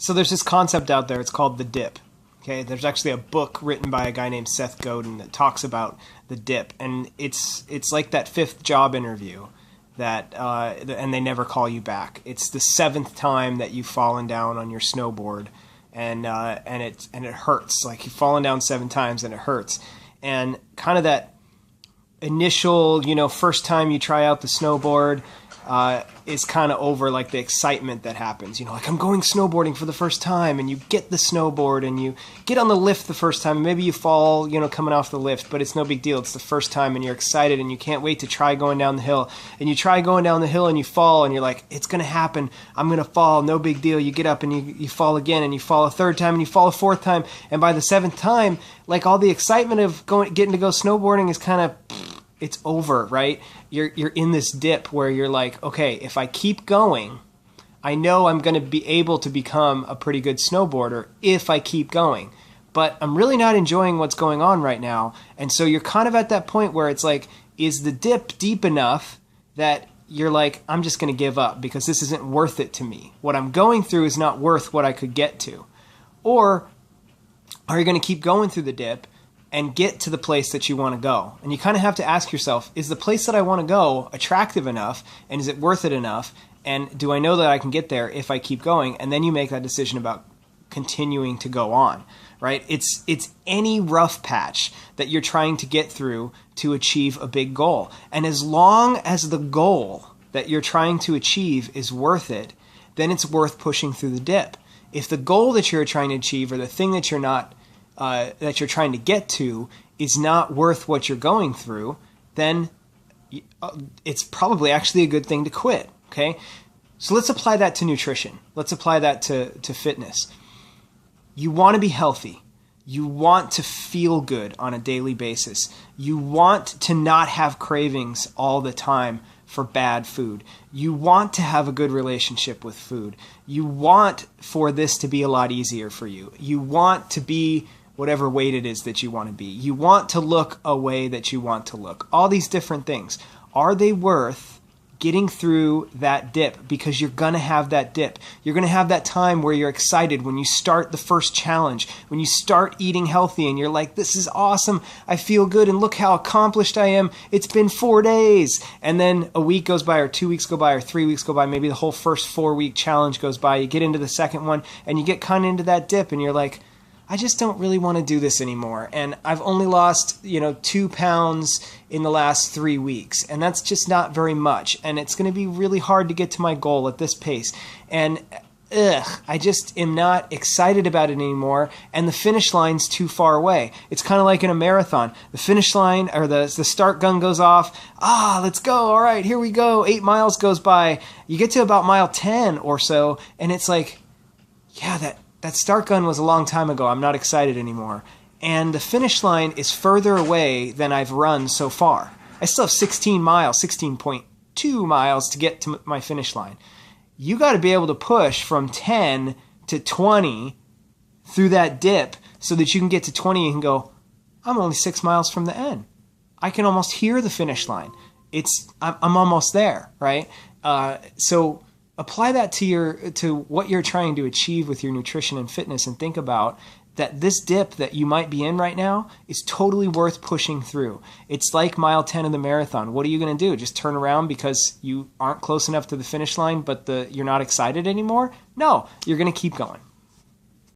So there's this concept out there. It's called the dip. Okay, there's actually a book written by a guy named Seth Godin that talks about the dip, and it's like that fifth job interview that and they never call you back. It's the seventh time that you've fallen down on your snowboard, and it hurts. Like you've fallen down 7 times and it hurts, and kind of that initial, first time you try out the snowboard is kind of over, like the excitement that happens. Like I'm going snowboarding for the first time, and you get the snowboard and you get on the lift the first time. Maybe you fall, coming off the lift, but it's no big deal. It's the first time and you're excited and you can't wait to try going down the hill. And you try going down the hill and you fall and you're like, it's going to happen. I'm going to fall. No big deal. You get up and you fall again, and you fall a third time and you fall a fourth time. And by the 7th time, like all the excitement of getting to go snowboarding is kind of, it's over, right? You're in this dip where you're like, okay, if I keep going, I know I'm going to be able to become a pretty good snowboarder if I keep going. But I'm really not enjoying what's going on right now. And so you're kind of at that point where it's like, is the dip deep enough that you're like, I'm just going to give up because this isn't worth it to me. What I'm going through is not worth what I could get to. Or are you going to keep going through the dip and get to the place that you want to go? And you kind of have to ask yourself, is the place that I want to go attractive enough, and is it worth it enough, and do I know that I can get there if I keep going? And then you make that decision about continuing to go on, right? It's any rough patch that you're trying to get through to achieve a big goal. And as long as the goal that you're trying to achieve is worth it, then it's worth pushing through the dip. If the goal that you're trying to achieve, or the thing that you're trying to get to, is not worth what you're going through, then it's probably actually a good thing to quit. Okay, so let's apply that to nutrition. Let's apply that to fitness. You want to be healthy. You want to feel good on a daily basis. You want to not have cravings all the time for bad food. You want to have a good relationship with food. You want for this to be a lot easier for you. You want to be whatever weight it is that you want to be. You want to look a way that you want to look. All these different things. Are they worth getting through that dip? Because you're going to have that dip. You're going to have that time where you're excited when you start the first challenge, when you start eating healthy and you're like, this is awesome. I feel good and look how accomplished I am. It's been 4 days. And then a week goes by, or 2 weeks go by, or 3 weeks go by. Maybe the whole first 4-week challenge goes by. You get into the second one and you get kind of into that dip and you're like, I just don't really want to do this anymore. And I've only lost, 2 pounds in the last 3 weeks. And that's just not very much. And it's going to be really hard to get to my goal at this pace. And I just am not excited about it anymore. And the finish line's too far away. It's kind of like in a marathon. The finish line, or the start gun goes off. Let's go. All right, here we go. 8 miles goes by. You get to about mile 10 or so. And it's like, yeah, that start gun was a long time ago. I'm not excited anymore. And the finish line is further away than I've run so far. I still have 16 miles, 16.2 miles to get to my finish line. You got to be able to push from 10 to 20 through that dip so that you can get to 20 and go, I'm only 6 miles from the end. I can almost hear the finish line. I'm almost there, right? So apply that to what you're trying to achieve with your nutrition and fitness, and think about that this dip that you might be in right now is totally worth pushing through. It's like mile 10 of the marathon. What are you going to do? Just turn around because you aren't close enough to the finish line, but you're not excited anymore? No, you're going to keep going.